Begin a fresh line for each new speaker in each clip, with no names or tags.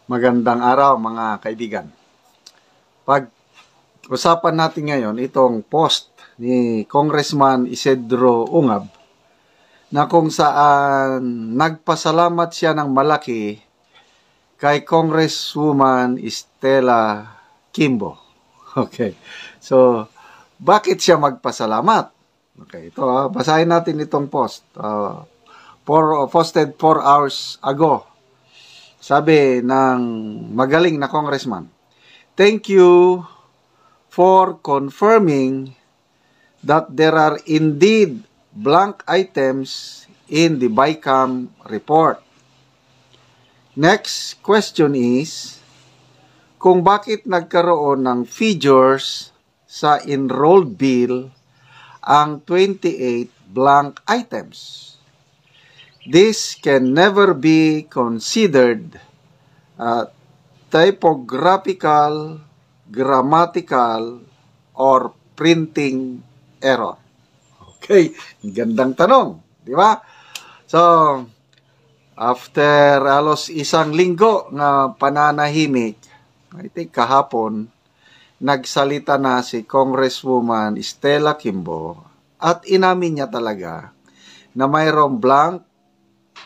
Magandang araw mga kaibigan. Pag-usapan natin ngayon itong post ni Congressman Isidro Ungab na kung saan nagpasalamat siya ng malaki kay Congresswoman Stella Kimbo. Okay. So, bakit siya magpasalamat? Okay, ito basahin natin itong post. Posted 4 hours ago. Sabi ng magaling na congressman, "Thank you for confirming that there are indeed blank items in the BICAM report. Next question is, kung bakit nagkaroon ng figures sa enrolled bill ang 28 blank items? This can never be considered typographical, grammatical, or printing error." Okay, gandang tanong, di ba? So, after halos isang linggo na pananahimik, I think kahapon, nagsalita na si Congresswoman Stella Kimbo at inamin niya talaga na mayroong blank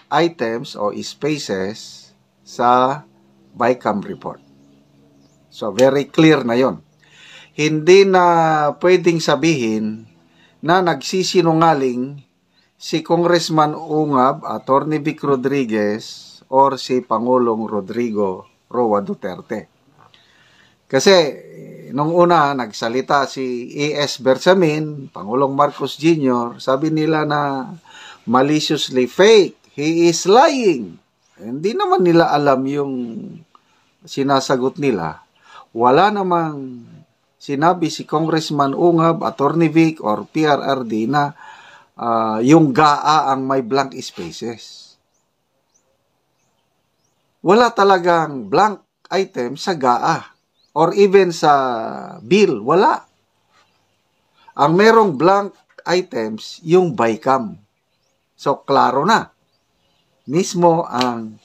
items o spaces sa BICAM report. So, very clear na yon. Hindi na pwedeng sabihin na nagsisinungaling si Congressman Ungab, Atty. Vic Rodriguez, or si Pangulong Rodrigo Roa Duterte. Kasi, nung una, nagsalita si A.S. Bersamin, Pangulong Marcos Jr., sabi nila na maliciously fake. He is lying. Hindi naman nila alam yung sinasagot nila. Wala namang sinabi si Congressman Ungab, Atty. Vic, or PRRD na yung GAA ang may blank spaces. Wala talagang blank item sa GAA or even sa bill. Wala. Ang merong blank items, yung BICAM. So, klaro na. Mismo ang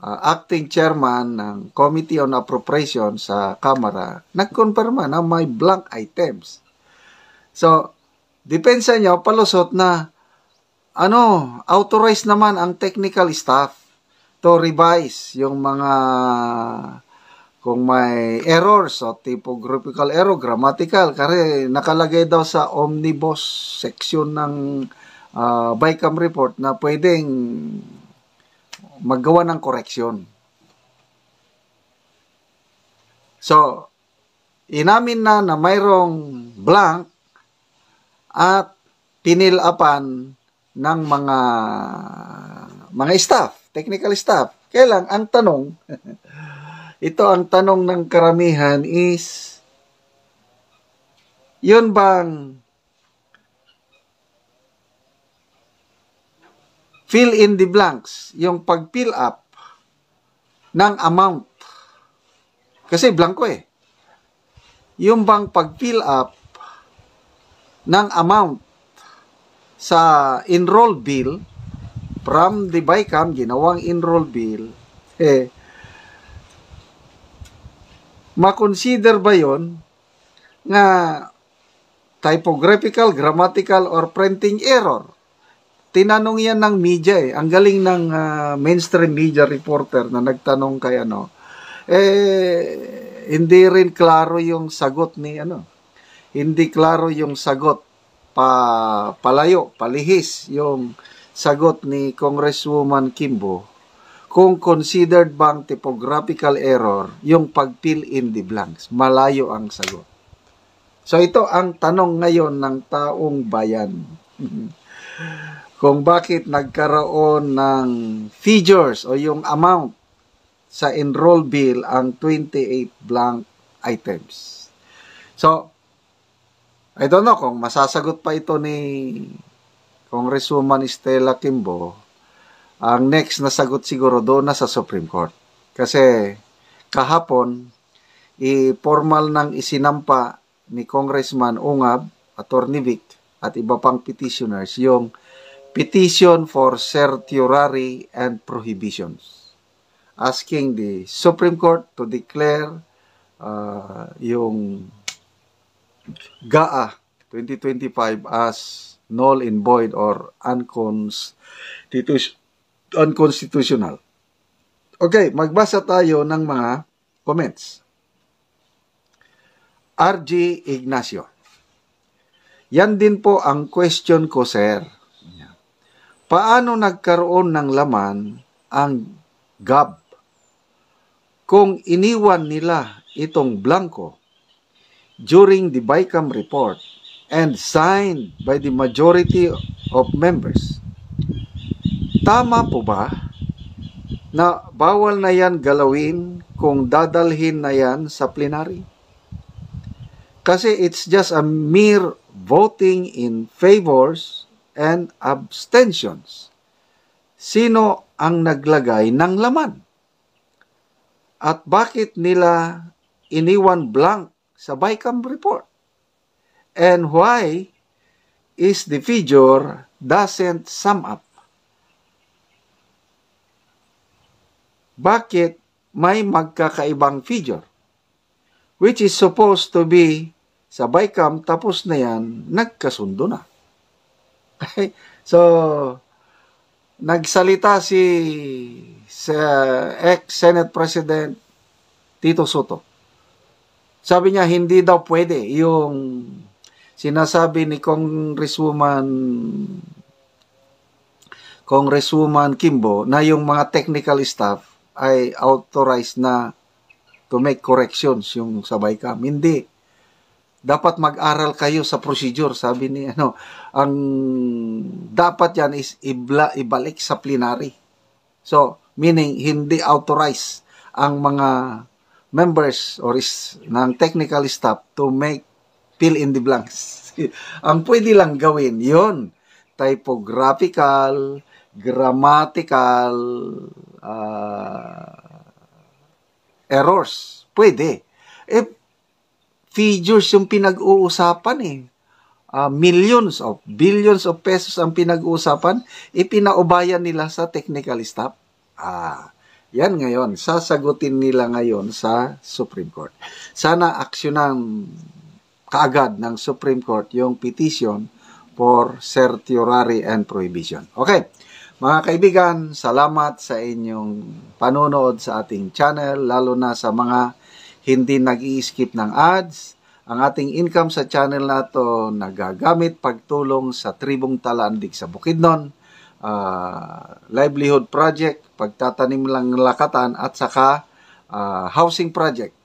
acting chairman ng Committee on Appropriations sa Kamara, nagkonfirma na may blank items. So, depensa nyo, palusot na, authorized naman ang technical staff to revise yung mga, kung may errors o typographical error, grammatical, kasi nakalagay daw sa omnibus section ng BICAM report na pwedeng maggawa ng koreksyon. So, inamin na mayroong blank at pinilapan ng mga staff, technical staff. Kailang ang tanong, ito ang tanong ng karamihan is, yun bang fill in the blanks, yung pag-fill up ng amount. Kasi blanco eh. Yung bang pag-fill up ng amount sa enrolled bill from the BICAM, ginawang enrolled bill, makonsider ba yon nga typographical, grammatical, or printing error? Tinanong yan ng media eh. Ang galing ng mainstream media reporter na nagtanong kay hindi rin klaro yung sagot ni Hindi klaro yung sagot. Palayo, palihis yung sagot ni Congresswoman Kimbo kung considered bang typographical error yung pag-fill in the blanks. Malayo ang sagot. So ito ang tanong ngayon ng taong bayan. Kung bakit nagkaroon ng figures o yung amount sa enroll bill ang 28 blank items. So, I don't know kung masasagot pa ito ni Congresswoman Stella Kimbo. Ang next na sagot siguro doon na sa Supreme Court. Kasi kahapon, formal nang isinampa ni Congressman Ungab, Atty. Vic, at iba pang petitioners yung petition for certiorari and prohibitions. asking the Supreme Court to declare yung GAA 2025 as null and void or unconstitutional. Okay, magbasa tayo ng mga comments. RG Ignacio. Yan din po ang question ko, sir. Paano nagkaroon ng laman ang GAB kung iniwan nila itong blanco during the BICAM report and signed by the majority of members? Tama po ba na bawal na yan galawin kung dadalhin na yan sa plenary? Kasi it's just a mere voting in favors and abstentions. Sino ang naglagay ng laman? At bakit nila iniwan blank sa BICAM report? And why is the figure doesn't sum up? Bakit may magkakaibang figure? Which is supposed to be sa BICAM, tapos na yan, nagkasundo na. Okay? So, nagsalita si ex-Senate President Tito Soto. Sabi niya, hindi daw pwede yung sinasabi ni Congresswoman Kimbo na yung mga technical staff ay authorized na to make corrections yung sa BICAM. Hindi. Dapat mag-aral kayo sa procedure, sabi ni ang dapat yan is ibalik sa plenary. So, meaning hindi authorized ang mga members or ng technical staff to make fill in the blanks. Ang pwede lang gawin yon typographical, grammatical errors. Pwede. Figures yung pinag-uusapan billions of pesos ang pinag-uusapan, ipinaubayan nila sa technical staff. Yan ngayon, sasagutin nila ngayon sa Supreme Court. Sana aksyonan kaagad ng Supreme Court yung petition for certiorari and prohibition. Okay, mga kaibigan, salamat sa inyong panonood sa ating channel, lalo na sa mga hindi nag-i-skip ng ads. Ang ating income sa channel na to nagagamit pagtulong sa Tribong Talandig sa Bukidnon, livelihood project, pagtatanim lang lakatan, at saka housing project.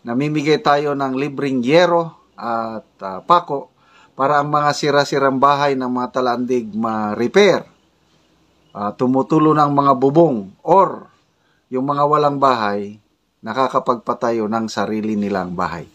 Namimigay tayo ng libreng yero at pako para ang mga sira-sirang bahay ng mga Talandig ma-repair. Tumutulo ng mga bubong or yung mga walang bahay nakakapagpatayo ng sarili nilang bahay.